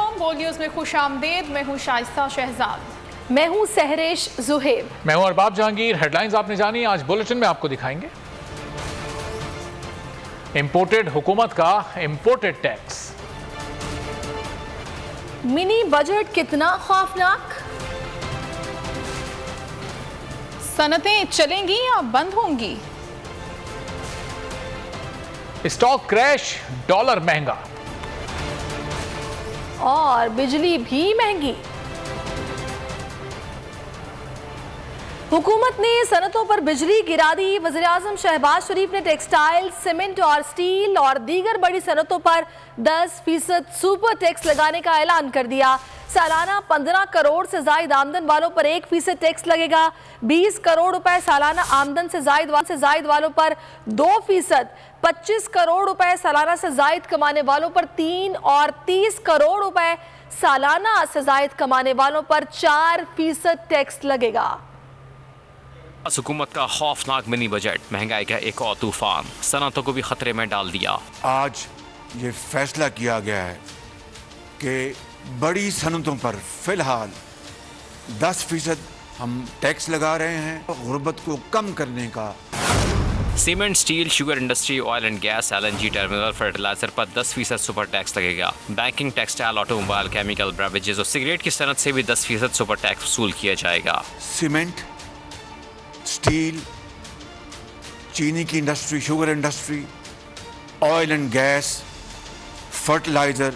अस्सलामुअलैकुम। बोल न्यूज़ में खुश आमदेद। मैं हूँ शाइस्ता शहजाद। मैं हूँ सहरेश जुहेब। मैं हूँ अरबाब जहांगीर। हेडलाइंस आपने जानी, आज बुलेटिन में आपको दिखाएंगे। इंपोर्टेड हुकूमत का इंपोर्टेड टैक्स, मिनी बजट कितना खौफनाक, सनतें चलेंगी या बंद होंगी, स्टॉक क्रैश, डॉलर महंगा और बिजली भी महंगी। हुकूमत ने सनतों पर बिजली गिरा दी। वज़ीर-ए-आज़म शहबाज शरीफ ने टेक्सटाइल, सीमेंट और स्टील और दीगर बड़ी सनतों पर 10% सुपर टैक्स लगाने का ऐलान कर दिया। सालाना 15 करोड़ से जायद आमदन वालों पर 1% टैक्स लगेगा। 20 करोड़ रुपए सालाना आमदन से जायद वालों पर 2%, 25 करोड़ रुपए सालाना से जायद कमाने वालों पर 3 और 30 करोड़ रुपए सालाना से जायद कमाने वालों पर 4% टैक्स लगेगा। हुकूमत का खौफनाक मिनी बजट, महंगाई का एक और तूफान, सनतों को भी खतरे में डाल दिया। आज ये फैसला किया गया है कि बड़ी सनतों पर फिलहाल 10% हम टैक्स लगा रहे हैं, गुर्बत को कम करने का। Cement, steel, sugar industry, oil and gas, LNG terminal, fertiliser पर 10% सुपर टैक्स लगेगा। Banking, textile, automobile, chemical, beverages और सिगरेट की सनत से भी 10% सुपर टैक्स वसूल किया जाएगा। सीमेंट, स्टील, चीनी की industry, sugar industry, oil and gas, fertiliser,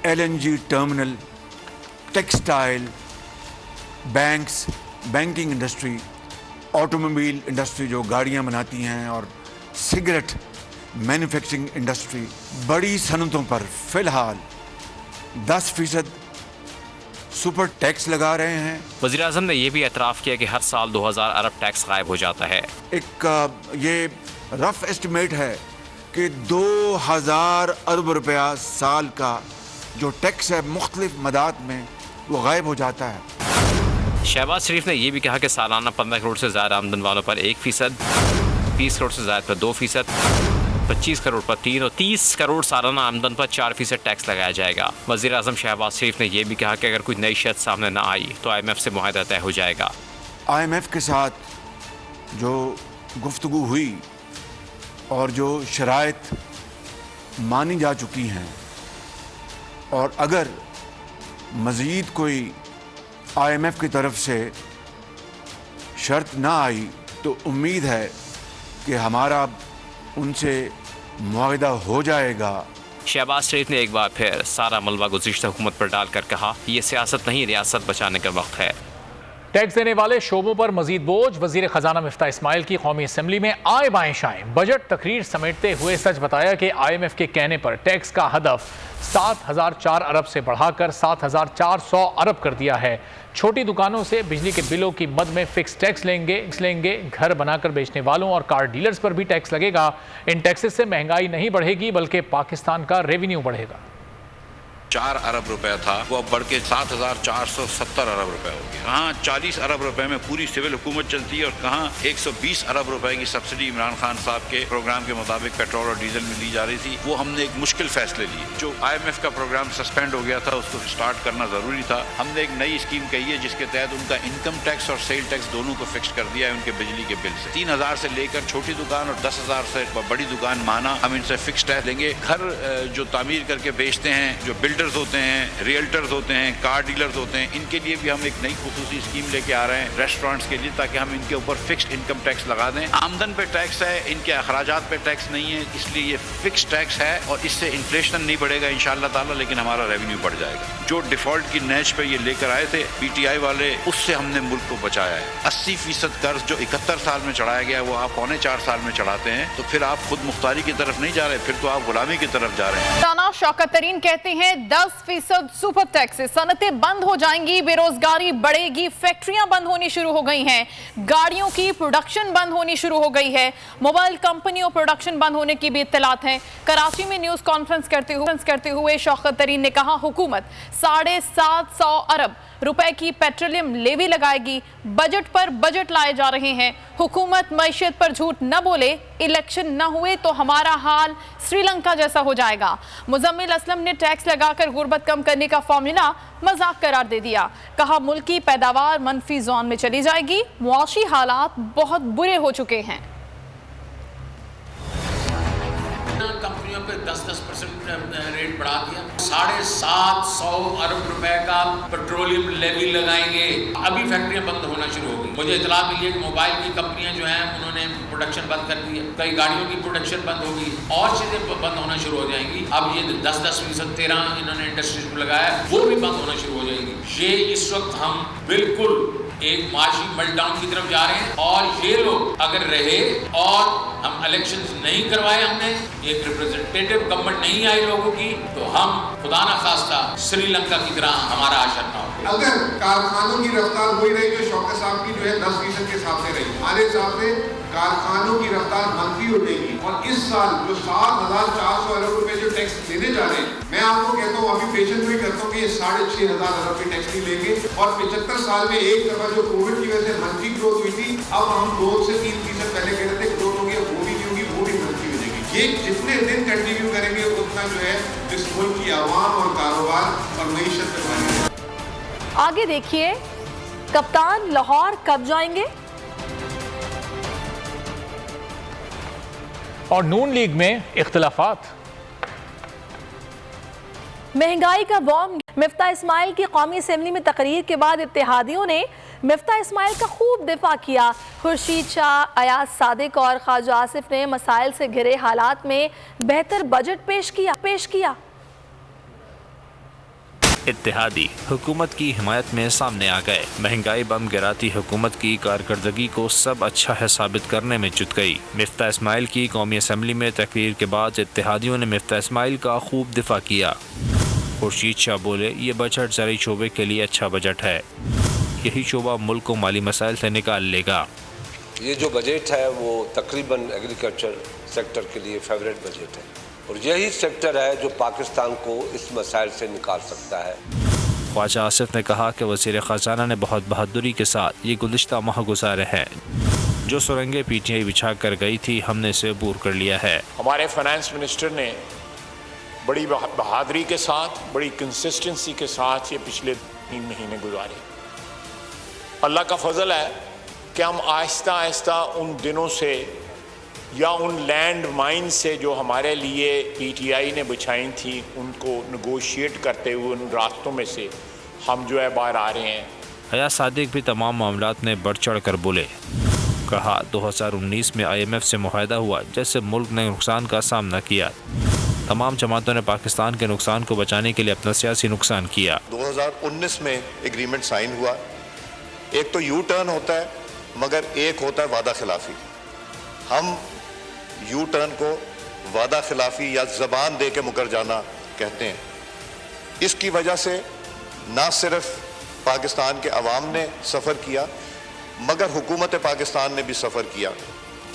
LNG terminal, textile, banks, banking industry, automobile industry जो गाड़ियां बनाती हैं, और सिगरेट मैन्युफैक्चरिंग इंडस्ट्री, बड़ी सनतों पर फिलहाल 10% सुपर टैक्स लगा रहे हैं। वज़ीर-ए-आज़म ने यह भी एतराफ़ किया कि हर साल 2000 अरब टैक्स गायब हो जाता है। एक ये रफ एस्टिमेट है कि 2000 अरब रुपया साल का जो टैक्स है मुख्तलिफ मदाद में वो गायब हो जाता है। शहबाज शरीफ ने यह भी कहा कि सालाना 15 करोड़ से ज़्यादा आमदन वालों पर 1%, 20 करोड़ से ज़्यादा पर 2%, 25 करोड़ पर 3 और 30 करोड़ सालाना आमदन पर 4% टैक्स लगाया जाएगा। वज़ीर-ए-आज़म शहबाज शरीफ ने यह भी कहा कि अगर कोई नई शर्त सामने न आई तो IMF से मुआहदा तय हो जाएगा। IMF के साथ जो गुफ्तगू हुई और जो शराइत मानी जा चुकी हैं, और अगर मज़ीद कोई IMF की तरफ से शर्त ना आई तो उम्मीद है कि हमारा उनसे मुआहदा हो जाएगा। शहबाज शरीफ ने एक बार फिर सारा मलबा गुज़िश्ता हुकूमत पर डालकर कहा, ये सियासत नहीं, रियासत बचाने का वक्त है। टैक्स देने वाले शोबों पर मजीद बोझ, वजीर खजाना मिफ्ता इस्माइल की कौमी असम्बली में आए बाएं शाएं बजट तकरीर समेटते हुए सच बताया कि IMF के कहने पर टैक्स का हदफ 7004 अरब से बढ़ाकर 7400 अरब कर दिया है। छोटी दुकानों से बिजली के बिलों की मद में फिक्स टैक्स लेंगे। घर बनाकर बेचने वालों और कार डीलर्स पर भी टैक्स लगेगा। इन टैक्सेस से महंगाई नहीं बढ़ेगी बल्कि पाकिस्तान का रेवेन्यू बढ़ेगा। 4 अरब रुपए था, वो अब बढ़ के 7470 अरब रुपए हो गया। कहाँ 40 अरब रुपए में पूरी सिविल हुकूमत चलती है और कहाँ 120 अरब रुपए की सब्सिडी इमरान खान साहब के प्रोग्राम के मुताबिक पेट्रोल और डीजल में दी जा रही थी। वो हमने एक मुश्किल फैसले लिए। जो IMF का प्रोग्राम सस्पेंड हो गया था उसको स्टार्ट करना जरूरी था। हमने एक नई स्कीम कही है जिसके तहत उनका इनकम टैक्स और सेल टैक्स दोनों को फिक्स कर दिया है उनके बिजली के बिल से। 3000 से लेकर छोटी दुकान और 10,000 से बड़ी दुकान माना हम इनसे फिक्स टैक्स लेंगे। घर जो तामीर करके बेचते हैं, जो बिल्डर्स होते हैं, रियल्टर्स होते हैं, कार डीलर्स होते हैं, इनके लिए भी हम एक नई खुसूसी स्कीम लेके आ रहे हैं रेस्टोरेंट्स के लिए, ताकि हम इनके ऊपर फिक्स्ड इनकम टैक्स लगा दें। आमदन पे टैक्स है, इनके अखराजात पे टैक्स नहीं है, इसलिए ये फिक्स टैक्स है और इससे इन्फ्लेशन नहीं बढ़ेगा इंशाअल्लाह ताला, लेकिन हमारा रेवेन्यू बढ़ जाएगा। जो डिफॉल्ट की नैच पे ये लेकर आए थे PTI वाले, उससे हमने मुल्क को बचाया है। 80% कर्ज जो 71 साल में चढ़ाया गया वो आप 4.25 साल में चढ़ाते हैं तो फिर आप खुद मुख्तारी की तरफ नहीं जा रहे, फिर तो आप गुलामी की तरफ जा रहे हैं। राना शौकत तरीन कहते हैं 10% सुपर टैक्स से सनतें बंद हो जाएंगी, बेरोजगारी बढ़ेगी, फैक्ट्रियां बंद होनी शुरू हो गई हैं, गाड़ियों की प्रोडक्शन बंद होनी शुरू हो गई है, मोबाइल कंपनियों प्रोडक्शन बंद होने की भी इत्तलात हैं। कराची में न्यूज कॉन्फ्रेंस करते हुए शौकत तरीन ने कहा हुकूमत 750 अरब रुपए की पेट्रोलियम लेवी लगाएगी। बजट पर बजट लाए जा रहे हैं। हुकूमत मैशियत पर झूठ न बोले, इलेक्शन न हुए तो हमारा हाल श्रीलंका जैसा हो जाएगा। मुजम्मिल असलम ने टैक्स लगाकर जाकर गुर्बत कम करने का फॉर्मूला मजाक करार दे दिया। कहा मुल्क की पैदावार मनफी जोन में चली जाएगी, मुआशी हालात बहुत बुरे हो चुके हैं। कंपनियों पे 10% रेट बढ़ा दिया, 750 अरब रुपए का पेट्रोलियम लेवी लगाएंगे। अभी फैक्ट्रियां बंद होना शुरू हो गई। मुझे इतला मिली है कि मोबाइल की कंपनियां जो हैं उन्होंने प्रोडक्शन बंद कर दी है, कई गाड़ियों की प्रोडक्शन बंद होगी और चीजें बंद होना शुरू हो जाएंगी। अब ये 10% 13 इन्होंने इंडस्ट्रीज को लगाया, वो भी बंद होना शुरू हो जाएगी। ये इस वक्त हम बिल्कुल एक माशी मेल्टडाउन की तरफ जा रहे हैं और ये लोग अगर रहे और हम इलेक्शंस नहीं करवाए, हमने एक रिप्रेजेंटेटिव गवर्नमेंट नहीं आई लोगों की, तो हम खुदा ना खास्ता श्रीलंका की तरह हमारा आशर ना हो। अगर कारखानों की रफ्तार वही रही जो शौकत साहब की जो है 10% के हिसाब से रही, हमारे हिसाब से कारखानों की रफ्तार मंफी हो जाएगी। और इस साल जो 7,400 अरब रुपए जो टैक्स देने जा रहे हैं, मैं आपको कहता हूँ अभी पेशेंट भी करता हूँ कि ये 6,500 अरब की टैक्स नहीं लेंगे। और 75 साल में एक दफा जो कोविड की वजह से मंफी ग्रोथ हुई थी, अब हम 2 से 3% पहले कह रहे थे ग्रोथ होगी, वो भी नहीं होगी, वो भी मंफी हो जाएगी। ये जितने दिन कंटिन्यू करेंगे उतना जो है इस मुल्क की आवाम और कारोबार और मईशत पे भारी। आगे देखिए, कप्तान लाहौर कब जाएंगे? और नून लीग में इख्तिलाफात। महंगाई का बॉम्ब। मिफ्ता इस्माइल की कौमी असेंबली में तकरीर के बाद इत्तेहादियों ने मिफ्ता इस्माइल का खूब दिफा किया। खुर्शीद शाह, अयाज सादिक और ख्वाजा आसिफ ने मसाइल से घिरे हालात में बेहतर बजट पेश किया। इत्तेहादी हुकूमत की हिमायत में सामने आ गए। महंगाई बम गिराती हुकूमत की कारकर्दगी को सब अच्छा है साबित करने में जुट गई। मिफ्ता इस्माइल की कौमी असेंबली में तकरीर के बाद इत्तेहादियों ने मिफ्ता इस्माइल का खूब दिफा किया। खुर्शीद शाह बोले, ये बजट ज़राई शोबे के लिए अच्छा बजट है, यही शोबा मुल्क को माली मसाइल से निकाल लेगा। ये जो बजट है वो तकरीबन एग्रीकल्चर सेक्टर के लिए फेवरेट बजट है और यही सेक्टर है जो पाकिस्तान को इस मसाइल से निकाल सकता है। ख्वाजा आसिफ ने कहा कि वज़ीर ख़जाना ने बहुत बहादुरी के साथ ये गुज़िश्ता माह गुजारे हैं। जो सुरंगें PTI बिछा कर गई थी, हमने इसे अबूर कर लिया है। हमारे फाइनेंस मिनिस्टर ने बड़ी बहादुरी के साथ, बड़ी कंसिस्टेंसी के साथ ये पिछले 3 महीने गुजारे। अल्लाह का फजल है कि हम आहिस्ता आहिस्ता उन दिनों से या उन लैंड माइन से जो हमारे लिए PTI ने बिछाई थी, उनको नेगोशिएट करते हुए उन रास्तों में से हम जो है बाहर आ रहे हैं। अयाज सादिक भी तमाम मामलात में बढ़ चढ़ कर बोले। कहा 2019 में IMF से मुआहदा हुआ, जैसे मुल्क ने नुकसान का सामना किया। तमाम जमातों ने पाकिस्तान के नुकसान को बचाने के लिए अपना सियासी नुकसान किया। 2019 में एग्रीमेंट साइन हुआ। एक तो यू टर्न होता है, मगर एक होता है वादा खिलाफी। हम यू टर्न को वादा खिलाफी या ज़बान दे के मुकर जाना कहते हैं। इसकी वजह से ना सिर्फ पाकिस्तान के अवाम ने सफ़र किया, मगर हुकूमत पाकिस्तान ने भी सफ़र किया।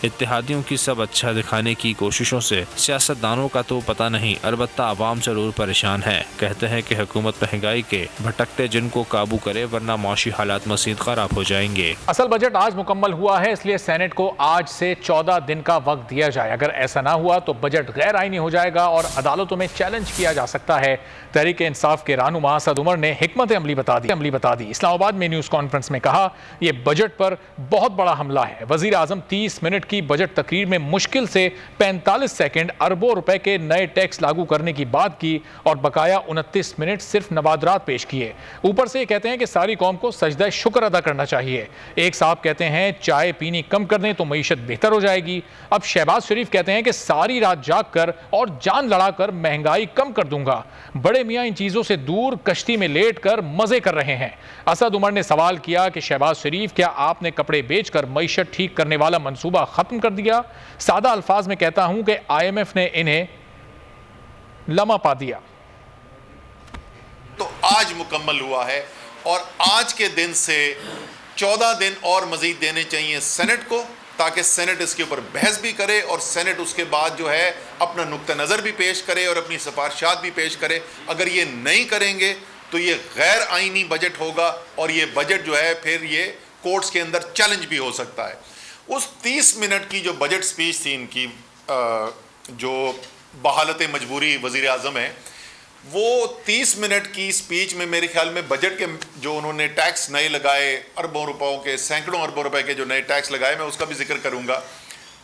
इत्तेहादियों की सब अच्छा दिखाने की कोशिशों से सियासतदानों का तो पता नहीं, अलबत्ता आवाम जरूर परेशान है। कहते हैं कि हुकूमत महंगाई के भटकते जिनको काबू करे, वरना माशी हालात मज़ीद खराब हो जाएंगे। असल बजट आज मुकम्मल हुआ है, इसलिए सेनेट को आज से 14 दिन का वक्त दिया जाए। अगर ऐसा ना हुआ तो बजट गैर आईनी हो जाएगा और अदालतों में चैलेंज किया जा सकता है। तहरीक इंसाफ के रहनुमा असद उमर ने हिकमत अमली बता दी। इस्लामाबाद में न्यूज़ कॉन्फ्रेंस में कहा, यह बजट पर बहुत बड़ा हमला है। वज़ीर आज़म 30 मिनट की बजट तकरीर में मुश्किल से 45 सेकंड अरबों रुपए के नए टैक्स लागू करने की बात की और बकाया 29 मिनट सिर्फ नवादरात पेश किए। ऊपर से ये कहते हैं कि सारी कौम को सजदा शुक्र अदा करना चाहिए। एक साहब कहते हैं चाय पीनी कम कर दें तो मईशत बेहतर हो जाएगी। अब शहबाज शरीफ कहते हैं कि सारी रात जाग कर और जान लड़ाकर महंगाई कम कर दूंगा। बड़े मियाँ इन चीजों से दूर कश्ती में लेट कर मजे कर रहे हैं। असद उमर ने सवाल किया कि शहबाज शरीफ, क्या आपने कपड़े बेचकर मईशत ठीक करने वाला मंसूबा खत्म कर दिया? सादा अल्फाज में कहता हूं कि IMF ने इन्हें लम्हा पा दिया। तो आज मुकम्मल हुआ है और आज के दिन से 14 दिन और मजीद देने चाहिए सेनेट को, ताकि सेनेट इसके ऊपर बहस भी करे और सेनेट उसके बाद जो है अपना नुक्ता नज़र भी पेश करे और अपनी सिफारिशात भी पेश करे। अगर ये नहीं करेंगे तो ये गैर आईनी बजट होगा और ये बजट जो है फिर ये कोर्ट्स के अंदर चैलेंज भी हो सकता है। उस 30 मिनट की जो बजट स्पीच थी इनकी, जो बहालत मजबूरी वज़ीर आज़म है, वो 30 मिनट की स्पीच में मेरे ख्याल में बजट के जो उन्होंने टैक्स नए लगाए, अरबों रुपयों के, सैकड़ों अरबों रुपए के जो नए टैक्स लगाए, मैं उसका भी जिक्र करूंगा।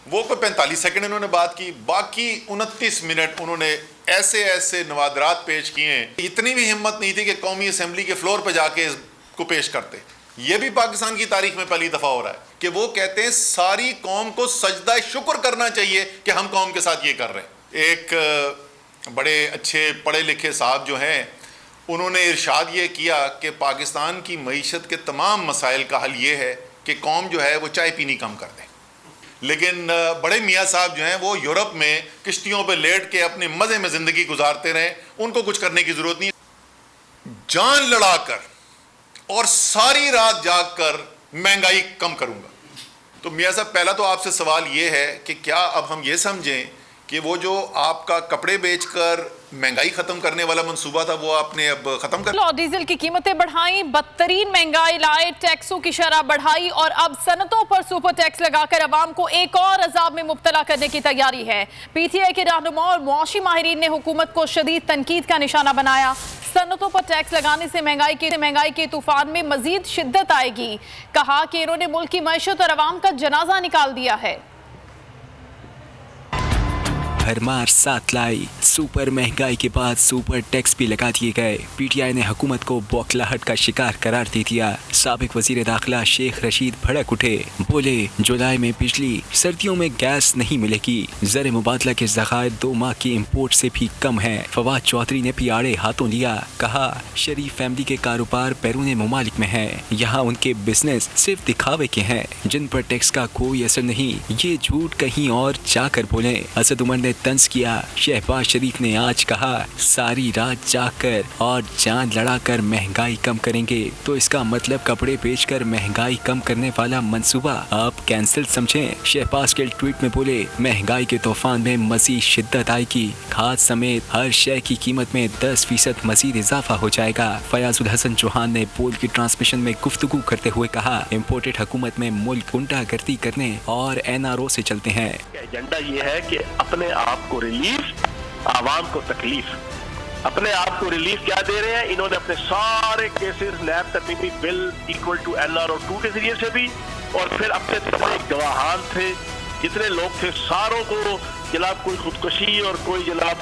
वो कोई 45 सेकंड उन्होंने बात की, बाकी 29 मिनट उन्होंने ऐसे ऐसे नवादरात पेश किए, इतनी भी हिम्मत नहीं थी कि कौमी असेंबली के फ्लोर पर जाके इसको पेश करते। ये भी पाकिस्तान की तारीख में पहली दफ़ा हो रहा है कि वो कहते हैं सारी कौम को सजदा शुक्र करना चाहिए कि हम कौम के साथ ये कर रहे हैं। एक बड़े अच्छे पढ़े लिखे साहब जो हैं, उन्होंने इरशाद ये किया कि पाकिस्तान की मईशत के तमाम मसाइल का हल ये है कि कौम जो है वो चाय पीनी कम कर दे। लेकिन बड़े मियाँ साहब जो हैं वो यूरोप में किश्तियों पे लेट के अपने मज़े में ज़िंदगी गुजारते रहें, उनको कुछ करने की ज़रूरत नहीं। जान लड़ाकर और सारी रात जागकर महंगाई कम करूँगा। तो मियाँ साहब, पहला तो आपसे सवाल ये है कि क्या अब हम ये समझें कि वो जो आपका कपड़े बेचकर महंगाई खत्म करने वाला मंसूबा था वो आपने अब खत्म कर? और डीजल की कीमतें बढ़ाई, बदतरीन महंगाई लाए, टैक्सों की शरह बढ़ाई और अब सनतों पर सुपर टैक्स लगाकर अवाम को एक और अजाब में मुब्तला करने की तैयारी है। पीटीआई के रहनुमा और मुआशी माहिरीन ने हुकूमत को शदीद तनकीद का निशाना बनाया। सनतों पर टैक्स लगाने से महंगाई के तूफान में मजीद शिद्दत आएगी। कहा कि इन्होंने मुल्क की मईशत और अवाम का जनाजा निकाल दिया है। भरमार साथ लाई, सुपर महंगाई के बाद सुपर टैक्स भी लगा दिए गए। पीटीआई ने हुकूमत को बौखलाहट का शिकार करार दे दिया। साबिक वजीर दाखिला शेख रशीद भड़क उठे, बोले जुलाई में बिजली, सर्दियों में गैस नहीं मिलेगी। ज़र मुबादला के ज़खायर 2 माह की इम्पोर्ट से भी कम है। फवाद चौधरी ने भी आड़े हाथों लिया, कहा शरीफ फैमिली के कारोबार बैरून मुमालिक में है, यहाँ उनके बिजनेस सिर्फ दिखावे के हैं जिन पर टैक्स का कोई असर नहीं, ये झूठ कहीं और जाकर बोले। असद उमर ने तंज किया। शहबाज शरीफ ने आज कहा सारी रात जागकर और जान लड़ाकर महंगाई कम करेंगे, तो इसका मतलब कपड़े बेचकर महंगाई कम करने वाला मंसूबा अब कैंसिल समझें। शहबाज के ट्वीट में बोले महंगाई के तूफान में मजीद शिद्दत आएगी, खाद समेत हर शय की कीमत में 10% मजीद इजाफा हो जाएगा। फयाजुल हसन चौहान ने पोल की ट्रांसमिशन में गुफ्तगू करते हुए कहा इम्पोर्टेड हुकूमत में मुल्क गुंडागर्दी करने और NRO से चलते हैं। एजेंडा ये है कि अपने आप को रिलीफ, आवाम को तकलीफ। अपने आप को रिलीफ क्या दे रहे हैं? इन्होंने अपने सारे केसेस नैब तरमीमी बिल इक्वल टू NRO 2 के जरिए से भी, और फिर अपने जितने गवाहान थे, जितने लोग थे, सारों को जनाब कोई खुदकुशी और कोई जनाब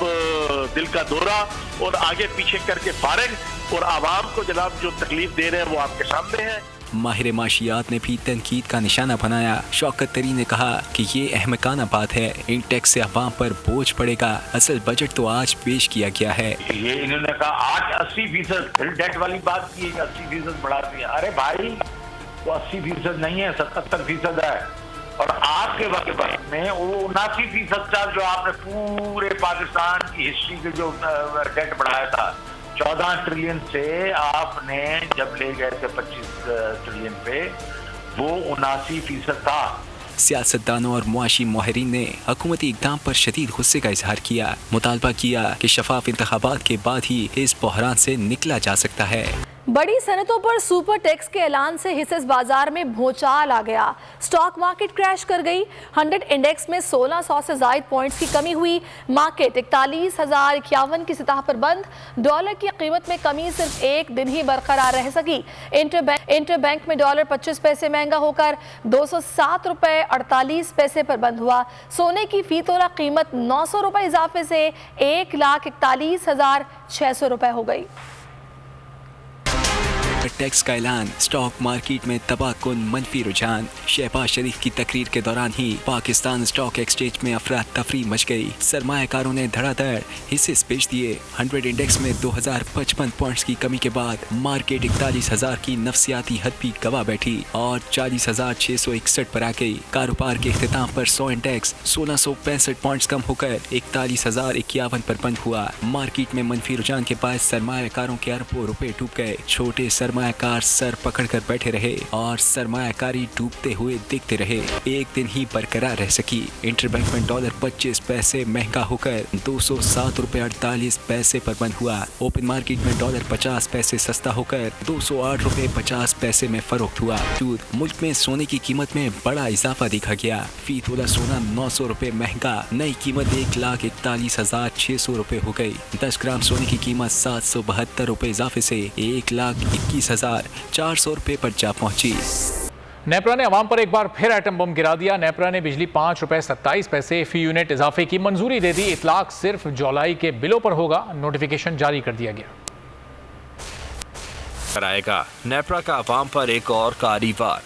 दिल का दौरा और आगे पीछे करके फारिग, और आवाम को जनाब जो तकलीफ दे रहे हैं वो आपके सामने है। माहिर माशियात ने भी तनकीद का निशाना बनाया। शौकत तरी ने कहा कि ये अहमकाना बात है, इन टैक्स से अवाम पर बोझ पड़ेगा। असल बजट तो आज पेश किया गया है। ये इन्होंने कहा आज 80% फिर डेट वाली बात की, 80% बढ़ा दिया। अरे भाई वो 80% नहीं है, 77% है। और आपके वक्त में वो 79% था जो आपने पूरे पाकिस्तान की हिस्ट्री के जो डेट बढ़ाया था। 14 ट्रिलियन से आपने जब ले गए थे 25 ट्रिलियन पे, वो 79% था। सियासतदानों और मुआशी माहिरीन ने हुकूमती इक़दाम पर शदीद गुस्से का इजहार किया। मुतालबा किया कि शफाफ इंतखाबात के बाद ही इस बहरान से निकला जा सकता है। बड़ी सनतों पर सुपर टैक्स के ऐलान से हिस्सेस बाजार में भूचाल आ गया। स्टॉक मार्केट क्रैश कर गई। 100 इंडेक्स में 1600 से ज़ायद पॉइंट्स की कमी हुई। मार्केट 41,051 की सतह पर बंद। डॉलर की कीमत में कमी सिर्फ एक दिन ही बरकरार रह सकी। इंटरबैंक में डॉलर 25 पैसे महंगा होकर 207 रुपये 48 पैसे पर बंद हुआ। सोने की फी तोला कीमत 900 रुपये इजाफे से 1,41,600 रुपये हो गई। टैक्स का ऐलान, स्टॉक मार्केट में तबाहकुन मनफी रुझान। शहबाज शरीफ की तकरीर के दौरान ही पाकिस्तान स्टॉक एक्सचेंज में अफरा तफरी मच गई। सरमायाकारों ने धड़ाधड़ हिस्से बेच दिए। 100 इंडेक्स में 2055 पॉइंट्स की कमी के बाद मार्केट 41,000 की नफसियाती हद भी गवा बैठी और 40,661 पर आ गई। कारोबार के इख्तिताम पर 100 इंडेक्स 1665 पॉइंट्स कम होकर 41,051 पर बंद हुआ। मार्केट में मनफी रुझान के बाद सरमायाकारों के अरबों रुपए डूब गए। छोटे सरमायाकार सर पकड़कर बैठे रहे और सरमायाकारी डूबते हुए दिखते रहे। एक दिन ही बरकरार रह सकी। इंटरबैंक में डॉलर 25 पैसे महंगा होकर 207 रुपए 48 पैसे पर बंद हुआ। ओपन मार्केट में डॉलर 50 पैसे सस्ता होकर 208 रुपए 50 पैसे में फरोख्त हुआ। मुल्क में सोने की कीमत में बड़ा इजाफा देखा गया। फी तोला सोना 900 रुपए महंगा, नई कीमत 1,41,600 रुपए हो गई। 10 ग्राम सोने की कीमत 772 रुपए इजाफे से 1,21,400 रुपए पर जा पहुंची। नेपरा ने अवाम पर एक बार फिर एटम बम गिरा दिया। नेपरा ने बिजली 5 रुपए 27 पैसे फी यूनिट इजाफे की मंजूरी दे दी। इतलाक सिर्फ जुलाई के बिलों पर होगा। नोटिफिकेशन जारी कर दिया गया। कराएगा नेपरा का अवाम पर एक और कारी वार।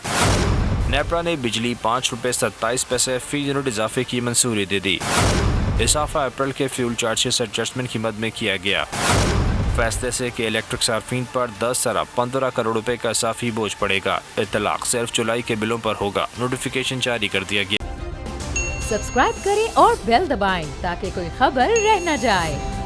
नेपरा ने बिजली 5 रुपए 27 पैसे फी यूनिट इजाफे की मंजूरी दे दी। इजाफा अप्रैल के फ्यूल चार्जेस एडजस्टमेंट की मद में किया गया। फैसले से कि इलेक्ट्रिक सार्फिन पर 10 अरब 15 करोड़ रुपए का इजाफी बोझ पड़ेगा। इतलाक सिर्फ जुलाई के बिलों पर होगा। नोटिफिकेशन जारी कर दिया गया। सब्सक्राइब करें और बेल दबाएं ताकि कोई खबर रह न जाए।